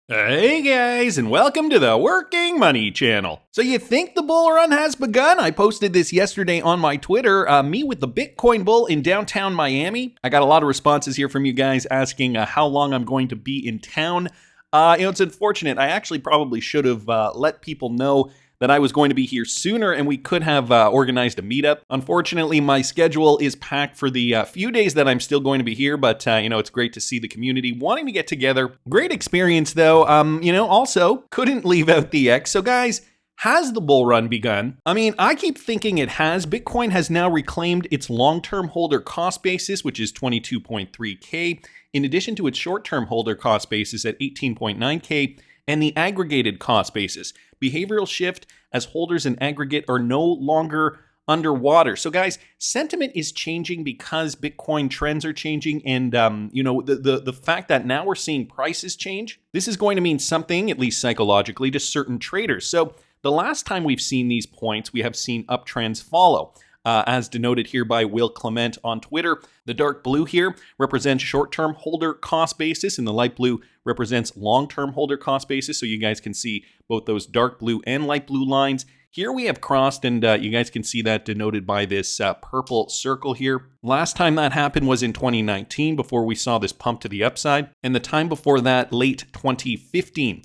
Hey guys, and welcome to the Working Money Channel. So you think the bull run has begun? I posted this yesterday on my Twitter, me with the Bitcoin bull in downtown Miami. I got a lot of responses here from you guys asking how long I'm going to be in town. It's unfortunate. I actually probably should have let people know that I was going to be here sooner and we could have organized a meetup. Unfortunately, my schedule is packed for the few days that I'm still going to be here, but it's great to see the community wanting to get together. Great experience though. Also couldn't leave out the X. So guys, has the bull run begun? I mean, I keep thinking it has. Bitcoin has now reclaimed its long-term holder cost basis, which is 22.3K, in addition to its short-term holder cost basis at 18.9K, and the aggregated cost basis. Behavioral shift as holders in aggregate are no longer underwater. So guys, sentiment is changing because Bitcoin trends are changing, and the fact that now we're seeing prices change, this is going to mean something, at least psychologically, to certain traders. So the last time we've seen these points, we have seen uptrends follow. As denoted here by Will Clement on Twitter. The dark blue here represents short-term holder cost basis, and the light blue represents long-term holder cost basis. So you guys can see both those dark blue and light blue lines. Here we have crossed, and you guys can see that denoted by this purple circle here. Last time that happened was in 2019, before we saw this pump to the upside. And the time before that, late 2015,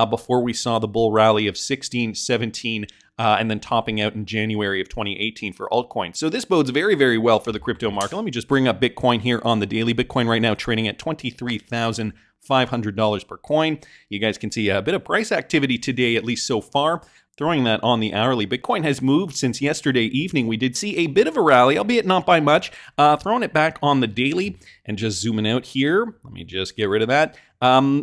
before we saw the bull rally of 16, 17, and then topping out in January of 2018 for altcoins. So this bodes very, very well for the crypto market. Let me just bring up Bitcoin here on the daily. Bitcoin right now trading at $23,500 per coin. You guys can see a bit of price activity today, at least so far. Throwing that on the hourly, Bitcoin has moved since yesterday evening. We did see a bit of a rally, albeit not by much. Throwing it back on the daily and just zooming out here. Let me just get rid of that.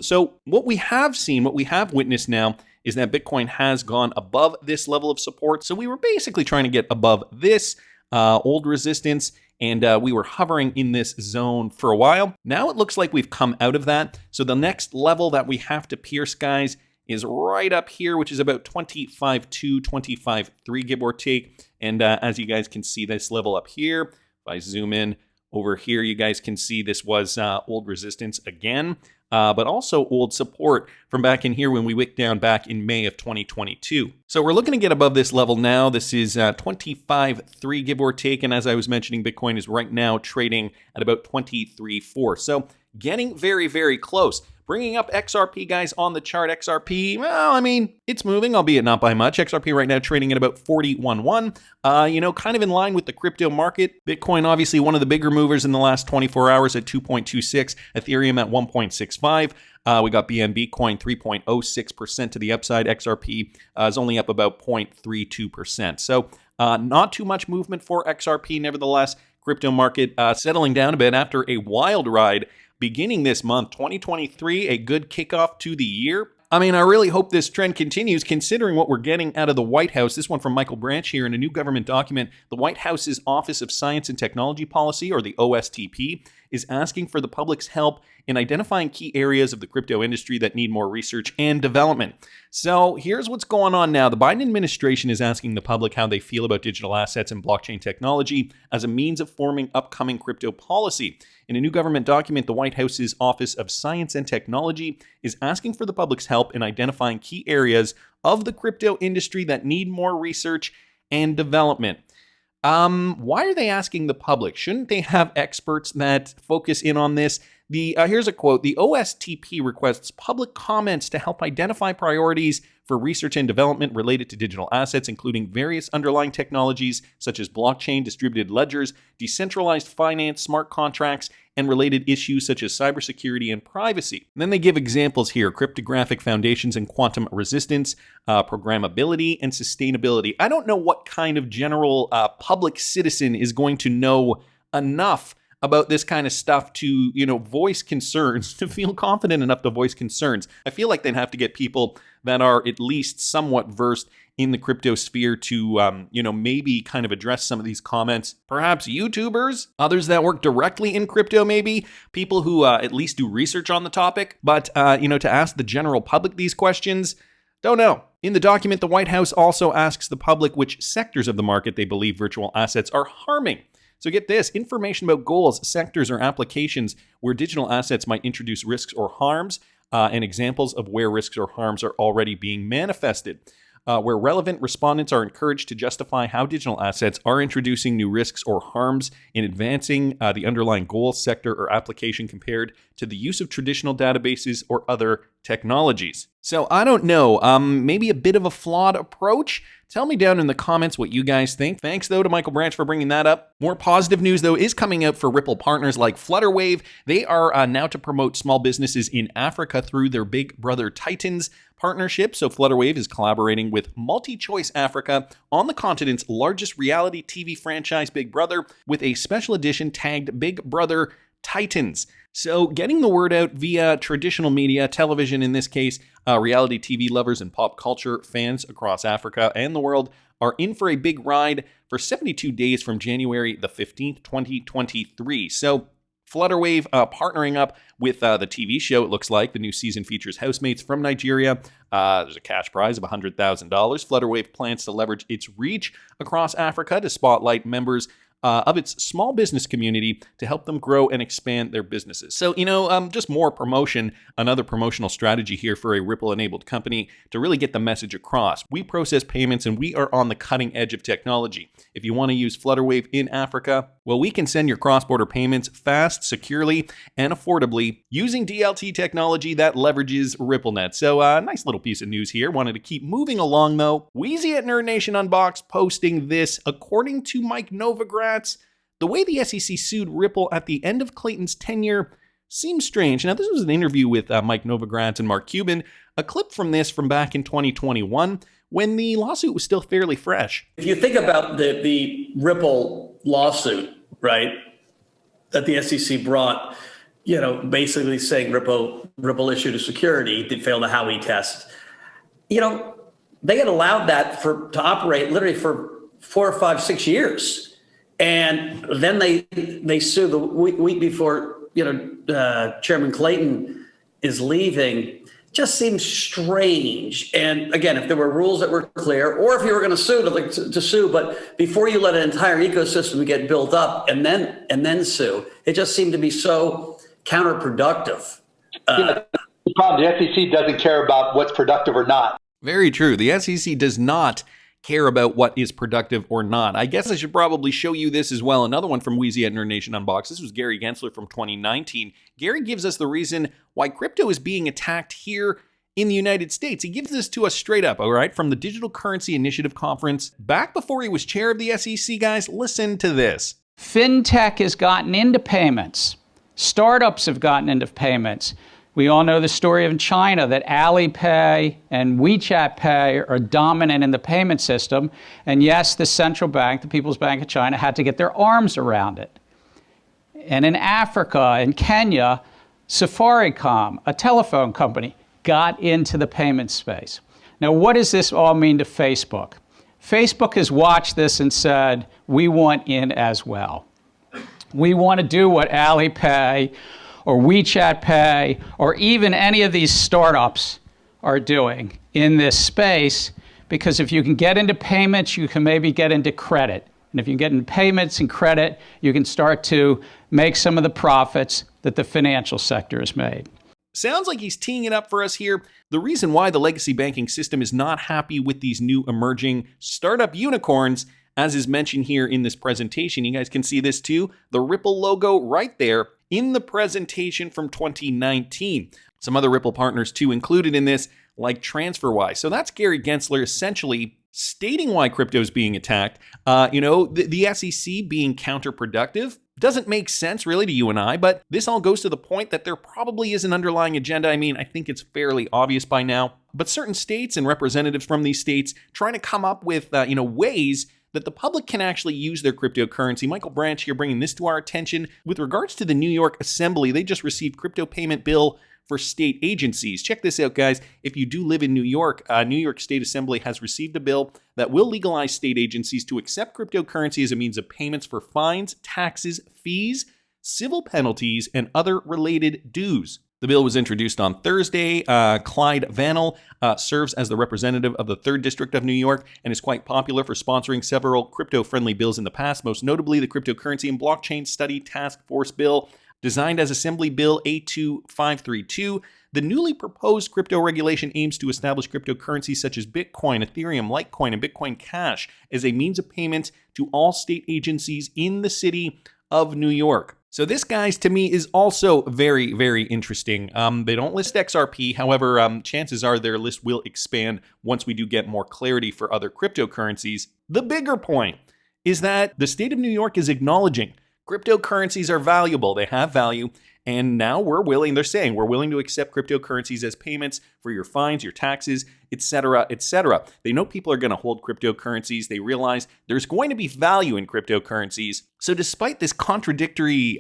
So what we have seen, what we have witnessed now, is that Bitcoin has gone above this level of support. So we were basically trying to get above this old resistance, and we were hovering in this zone for a while. Now it looks like we've come out of that. So the next level that we have to pierce, guys, is right up here, which is about 25.2, 25.3, give or take. And as you guys can see, this level up here, if I zoom in over here, you guys can see this was old resistance again. But also old support from back in here when we wicked down back in May of 2022. So we're looking to get above this level now. This is 25.3, give or take. And as I was mentioning, Bitcoin is right now trading at about 23.4. So getting very, very close. Bringing up XRP, guys, on the chart. XRP, well, I mean, it's moving, albeit not by much. XRP right now trading at about 41.1. Kind of in line with the crypto market. Bitcoin, obviously, one of the bigger movers in the last 24 hours at 2.26. Ethereum at 1.65. We got BNB coin 3.06% to the upside. XRP is only up about 0.32%. So not too much movement for XRP. Nevertheless, crypto market settling down a bit after a wild ride beginning this month, 2023, a good kickoff to the year. I mean, I really hope this trend continues considering what we're getting out of the White House. This one from Michael Branch here in a new government document. The White House's Office of Science and Technology Policy, or the OSTP, is asking for the public's help in identifying key areas of the crypto industry that need more research and development. So here's what's going on now. The Biden administration is asking the public how they feel about digital assets and blockchain technology as a means of forming upcoming crypto policy. In a new government document, the White House's Office of Science and Technology is asking for the public's help in identifying key areas of the crypto industry that need more research and development. Why are they asking the public? Shouldn't they have experts that focus in on this? Here's a quote. The OSTP requests public comments to help identify priorities for research and development related to digital assets, including various underlying technologies such as blockchain, distributed ledgers, decentralized finance, smart contracts, and related issues such as cybersecurity and privacy. And then they give examples here: cryptographic foundations and quantum resistance, programmability, and sustainability. I don't know what kind of general public citizen is going to know enough about this kind of stuff to, voice concerns, to feel confident enough to voice concerns. I feel like they'd have to get people that are at least somewhat versed in the crypto sphere to, maybe kind of address some of these comments. Perhaps YouTubers, others that work directly in crypto, maybe people who at least do research on the topic. But, to ask the general public these questions, don't know. In the document, the White House also asks the public which sectors of the market they believe virtual assets are harming. So get this, information about goals, sectors, or applications where digital assets might introduce risks or harms. and examples of where risks or harms are already being manifested. Where relevant, respondents are encouraged to justify how digital assets are introducing new risks or harms in advancing the underlying goal, sector, or application compared to the use of traditional databases or other technologies. So I don't know, maybe a bit of a flawed approach. Tell me down in the comments what you guys think. Thanks, though, to Michael Branch for bringing that up. More positive news, though, is coming out for Ripple partners like Flutterwave. They are now to promote small businesses in Africa through their Big Brother Titans partnership. So Flutterwave is collaborating with MultiChoice Africa on the continent's largest reality TV franchise, Big Brother, with a special edition tagged Big Brother Titans. So getting the word out via traditional media, television in this case, reality TV lovers and pop culture fans across Africa and the world are in for a big ride for 72 days from January the 15th, 2023. So Flutterwave partnering up with the TV show, it looks like. The new season features housemates from Nigeria. There's a cash prize of $100,000. Flutterwave plans to leverage its reach across Africa to spotlight members of its small business community to help them grow and expand their businesses. So, just more promotion, another promotional strategy here for a Ripple-enabled company to really get the message across. We process payments and we are on the cutting edge of technology. If you want to use Flutterwave in Africa, well, we can send your cross-border payments fast, securely, and affordably using DLT technology that leverages RippleNet. So, nice little piece of news here. Wanted to keep moving along, though. Wheezy at Nerd Nation Unboxed posting this. According to Mike Novogratz, the way the SEC sued Ripple at the end of Clayton's tenure seems strange. Now, this was an interview with Mike Novogratz and Mark Cuban, a clip from this from back in 2021 when the lawsuit was still fairly fresh. If you think about the Ripple lawsuit, right, that the SEC brought, basically saying Ripple issued a security, did fail the Howey test. They had allowed that to operate literally for 4 or 5, 6 years. And then they sue the week before, Chairman Clayton is leaving. Just seems strange. And again, if there were rules that were clear, or if you were going to sue, to sue, but before you let an entire ecosystem get built up and then sue, it just seemed to be so counterproductive. The problem, the SEC doesn't care about what's productive or not. Very true. The SEC does not care about what is productive or not. I guess I should probably show you this as well. Another one from Wheezy at Nerd Nation Unboxed. This was Gary Gensler from 2019. Gary gives us the reason why crypto is being attacked here in the United States. He gives this to us straight up, all right, from the Digital Currency Initiative Conference. Back before he was chair of the SEC, guys, listen to this. FinTech has gotten into payments. Startups have gotten into payments. We all know the story of China, that Alipay and WeChat Pay are dominant in the payment system. And yes, the central bank, the People's Bank of China, had to get their arms around it. And in Africa, in Kenya, Safaricom, a telephone company, got into the payment space. Now, what does this all mean to Facebook? Facebook has watched this and said, we want in as well. We want to do what Alipay or WeChat Pay, or even any of these startups are doing in this space, because if you can get into payments, you can maybe get into credit. And if you get into payments and credit, you can start to make some of the profits that the financial sector has made. Sounds like he's teeing it up for us here. The reason why the legacy banking system is not happy with these new emerging startup unicorns, as is mentioned here in this presentation. You guys can see this too, the Ripple logo right there in the presentation from 2019. Some other Ripple partners too included in this, like TransferWise. So that's Gary Gensler essentially stating why crypto is being attacked. The SEC being counterproductive doesn't make sense really to you and I, but this all goes to the point that there probably is an underlying agenda. I mean, I think it's fairly obvious by now, but certain states and representatives from these states trying to come up with, ways that the public can actually use their cryptocurrency. Michael Branch here bringing this to our attention. With regards to the New York Assembly, they just received crypto payment bill for state agencies. Check this out, guys. If you do live in New York State Assembly has received a bill that will legalize state agencies to accept cryptocurrency as a means of payments for fines, taxes, fees, civil penalties, and other related dues. The bill was introduced on Thursday. Clyde Vannell serves as the representative of the 3rd District of New York and is quite popular for sponsoring several crypto-friendly bills in the past, most notably the Cryptocurrency and Blockchain Study Task Force Bill. Designed as Assembly Bill A2532, The newly proposed crypto regulation aims to establish cryptocurrencies such as Bitcoin, Ethereum, Litecoin, and Bitcoin Cash as a means of payment to all state agencies in the city of New York. So this, guys, to me is also very, very interesting. They don't list XRP. However, chances are their list will expand once we do get more clarity for other cryptocurrencies. The bigger point is that the state of New York is acknowledging cryptocurrencies are valuable. They have value. And now they're saying we're willing to accept cryptocurrencies as payments for your fines, your taxes, etc., etc. They know people are going to hold cryptocurrencies. They realize there's going to be value in cryptocurrencies. So despite this contradictory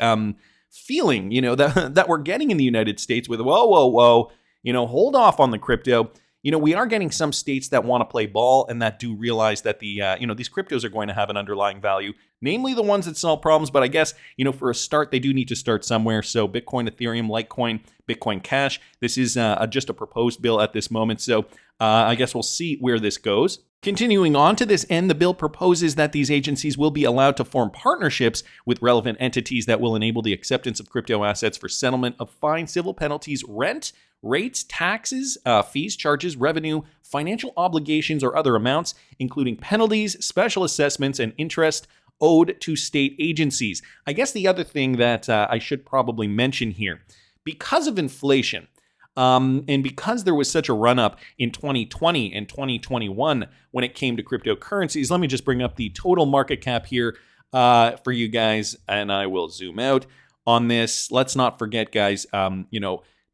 feeling, that we're getting in the United States with, whoa, hold off on the crypto. We are getting some states that want to play ball and that do realize that these cryptos are going to have an underlying value, namely the ones that solve problems. But I guess, for a start, they do need to start somewhere. So Bitcoin, Ethereum, Litecoin, Bitcoin Cash, this is just a proposed bill at this moment. So I guess we'll see where this goes. Continuing on to this end, the bill proposes that these agencies will be allowed to form partnerships with relevant entities that will enable the acceptance of crypto assets for settlement of fines, civil penalties, rent, rates, taxes, fees, charges, revenue, financial obligations, or other amounts, including penalties, special assessments, and interest owed to state agencies. I guess the other thing that I should probably mention here, because of inflation, and because there was such a run-up in 2020 and 2021 when it came to cryptocurrencies, let me just bring up the total market cap here for you guys, and I will zoom out on this. Let's not forget, guys,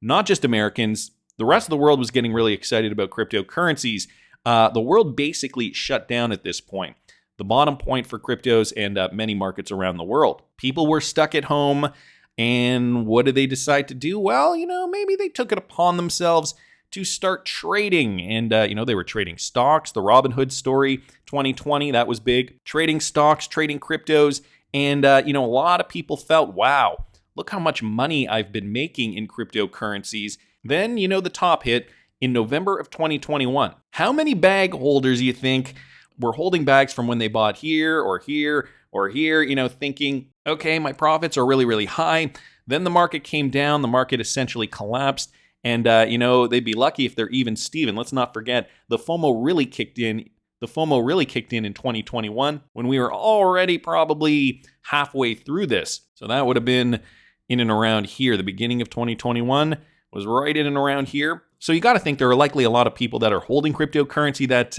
not just Americans, the rest of the world was getting really excited about cryptocurrencies. The world basically shut down at this point. The bottom point for cryptos and many markets around the world. People were stuck at home, and what did they decide to do? Well, maybe they took it upon themselves to start trading. And, they were trading stocks, the Robin Hood story, 2020, that was big. Trading stocks, trading cryptos. And, a lot of people felt, wow, look how much money I've been making in cryptocurrencies. Then, the top hit in November of 2021. How many bag holders do you think were holding bags from when they bought here or here or here, thinking, okay, my profits are really, really high. Then the market came down. The market essentially collapsed. And, they'd be lucky if they're even Steven. Let's not forget, the FOMO really kicked in. The FOMO really kicked in 2021 when we were already probably halfway through this. So that would have been in and around here. The beginning of 2021 was right in and around here. So you got to think there are likely a lot of people that are holding cryptocurrency that,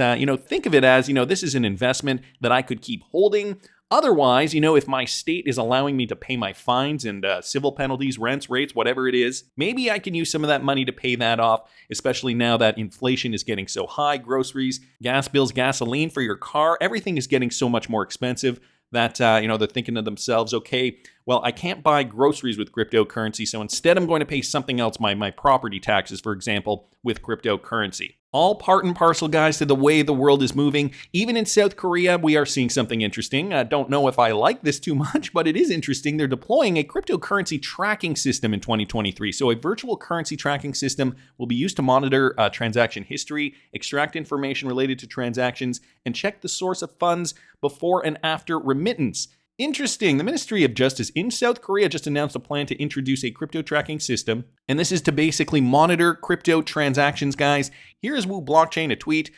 think of it as, this is an investment that I could keep holding. Otherwise, if my state is allowing me to pay my fines and civil penalties, rents, rates, whatever it is, maybe I can use some of that money to pay that off, especially now that inflation is getting so high. Groceries, gas bills, gasoline for your car, everything is getting so much more expensive that, they're thinking to themselves, okay, well, I can't buy groceries with cryptocurrency, so instead I'm going to pay something else, my property taxes, for example, with cryptocurrency. All part and parcel, guys, to the way the world is moving. Even in South Korea, we are seeing something interesting. I don't know if I like this too much, but it is interesting. They're deploying a cryptocurrency tracking system in 2023. So a virtual currency tracking system will be used to monitor transaction history, extract information related to transactions, and check the source of funds before and after remittance. Interesting. The Ministry of Justice in South Korea just announced a plan to introduce a crypto tracking system, and this is to basically monitor crypto transactions, guys. Here is Wu Blockchain, a tweet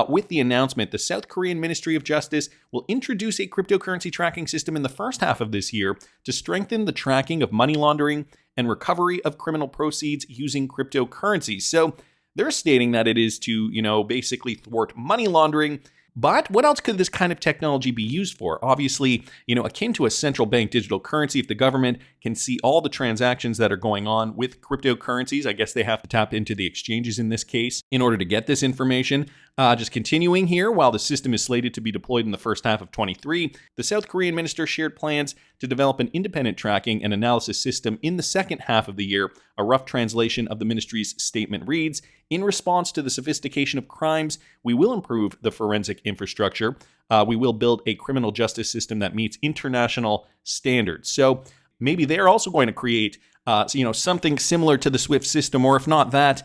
with the announcement. The South Korean Ministry of Justice will introduce a cryptocurrency tracking system in the first half of this year to strengthen the tracking of money laundering and recovery of criminal proceeds using cryptocurrencies. So they're stating that it is to, basically thwart money laundering. But what else could this kind of technology be used for? Obviously, akin to a central bank digital currency, if the government can see all the transactions that are going on with cryptocurrencies, I guess they have to tap into the exchanges in this case in order to get this information. Just continuing here, while the system is slated to be deployed in the first half of 23, the South Korean minister shared plans to develop an independent tracking and analysis system in the second half of the year. A rough translation of the ministry's statement reads, in response to the sophistication of crimes, we will improve the forensic infrastructure. We will build a criminal justice system that meets international standards. So maybe they're also going to create something similar to the SWIFT system, or if not that,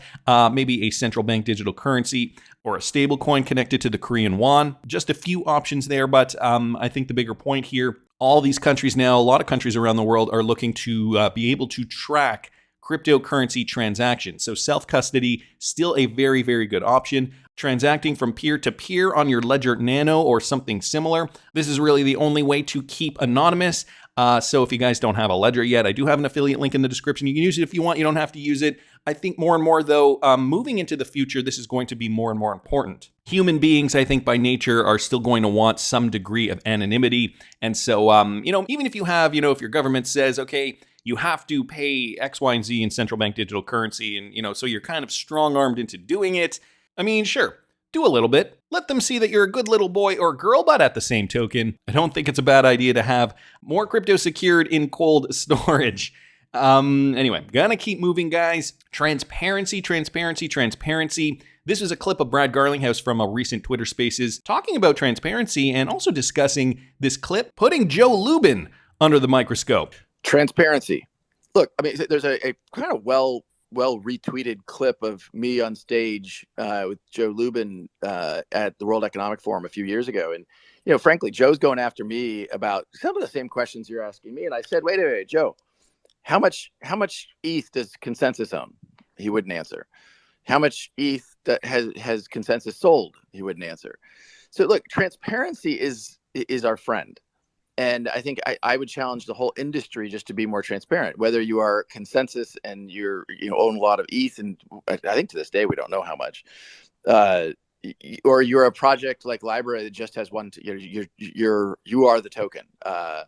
maybe a central bank digital currency or a stablecoin connected to the Korean won. Just a few options there, but I think the bigger point here, all these countries now, a lot of countries around the world are looking to be able to track cryptocurrency transactions. So self-custody, still a very, very good option. Transacting from peer-to-peer on your Ledger Nano or something similar. This is really the only way to keep anonymous. So if you guys don't have a Ledger yet, I do have an affiliate link in the description. You can use it if you want. You don't have to use it. I think more and more, though, moving into the future, this is going to be more and more important. Human beings, I think, by nature, are still going to want some degree of anonymity. And so, even if you have, if your government says, okay, you have to pay X, Y, and Z in central bank digital currency, and, so you're kind of strong-armed into doing it. I mean, sure, do a little bit. Let them see that you're a good little boy or girl, but at the same token, I don't think it's a bad idea to have more crypto secured in cold storage. Anyway, gonna keep moving, guys. Transparency. This is a clip of Brad Garlinghouse from a recent Twitter Spaces talking about transparency and also discussing this clip, putting Joe Lubin under the microscope. Transparency. Look, I mean, there's a kind of well retweeted clip of me on stage with Joe Lubin at the World Economic Forum a few years ago. And, frankly, Joe's going after me about some of the same questions you're asking me. And I said, wait a minute, Joe, how much ETH does Consensus own? He wouldn't answer. How much ETH that has Consensus sold? He wouldn't answer. So look, transparency is our friend. And I think I would challenge the whole industry just to be more transparent, whether you are Consensus and you own a lot of ETH, and I think to this day we don't know how much, or you're a project like Libra that just has one. You are the token. I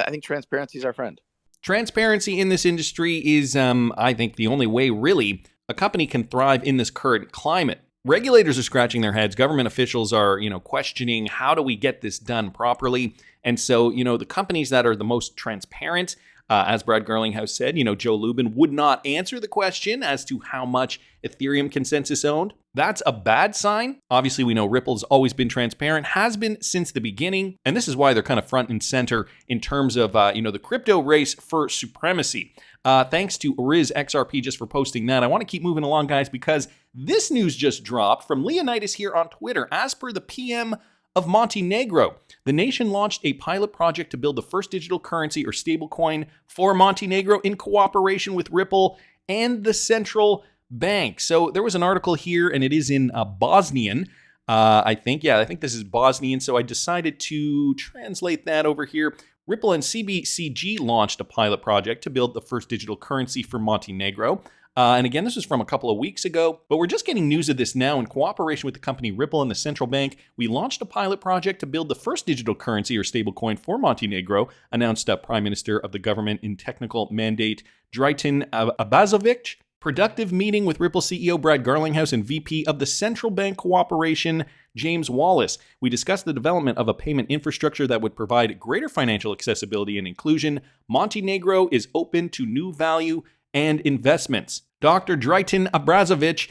think transparency is our friend. Transparency in this industry is, I think, the only way, really, a company can thrive in this current climate. Regulators are scratching their heads. Government officials are, questioning how do we get this done properly. And so, the companies that are the most transparent, as Brad Garlinghouse said, Joe Lubin would not answer the question as to how much Ethereum Consensus owned. That's a bad sign. Obviously, we know Ripple's always been transparent, has been since the beginning. And this is why they're kind of front and center in terms of, the crypto race for supremacy. Thanks to Riz XRP just for posting that. I want to keep moving along, guys, because this news just dropped from Leonidas here on Twitter. As per the PM of Montenegro, the nation launched a pilot project to build the first digital currency or stablecoin for Montenegro in cooperation with Ripple and the central bank. So there was an article here, and it is in Bosnian. I think this is Bosnian. So I decided to translate that over here. Ripple and CBCG launched a pilot project to build the first digital currency for Montenegro. And again, this was from a couple of weeks ago, but we're just getting news of this now. In cooperation with the company Ripple and the central bank, we launched a pilot project to build the first digital currency or stablecoin for Montenegro, announced Prime Minister of the government in technical mandate Dritan Abazovic. Productive meeting with Ripple CEO Brad Garlinghouse and VP of the Central Bank Cooperation, James Wallace. We discussed the development of a payment infrastructure that would provide greater financial accessibility and inclusion. Montenegro is open to new value and investments. Dr. Dritan Abazovic,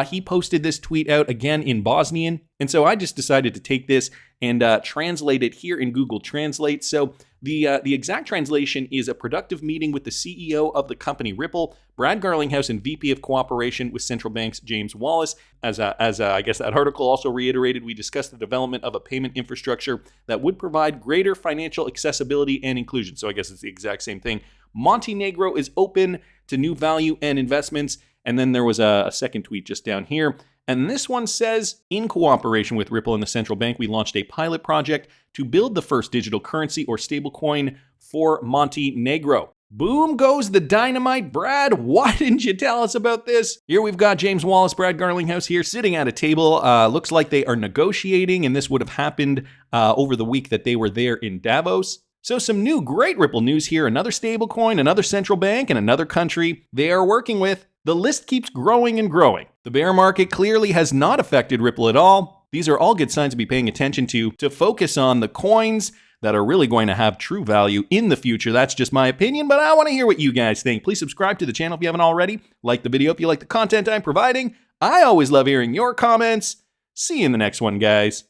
he posted this tweet out again in Bosnian. And so I just decided to take this and translate it here in Google Translate. So the exact translation is a productive meeting with the CEO of the company Ripple, Brad Garlinghouse, and VP of Cooperation with Central Bank's James Wallace. As I guess that article also reiterated, we discussed the development of a payment infrastructure that would provide greater financial accessibility and inclusion. So I guess it's the exact same thing. Montenegro is open to new value and investments. And then there was a second tweet just down here. And this one says, in cooperation with Ripple and the central bank, we launched a pilot project to build the first digital currency or stablecoin for Montenegro. Boom goes the dynamite. Brad, why didn't you tell us about this? Here we've got James Wallace, Brad Garlinghouse here sitting at a table. Looks like they are negotiating, and this would have happened over the week that they were there in Davos. So some new great Ripple news here. Another stablecoin, another central bank, and another country they are working with. The list keeps growing and growing. The bear market clearly has not affected Ripple at all. These are all good signs to be paying attention to focus on the coins that are really going to have true value in the future. That's just my opinion, but I want to hear what you guys think. Please subscribe to the channel if you haven't already. Like the video if you like the content I'm providing. I always love hearing your comments. See you in the next one, guys.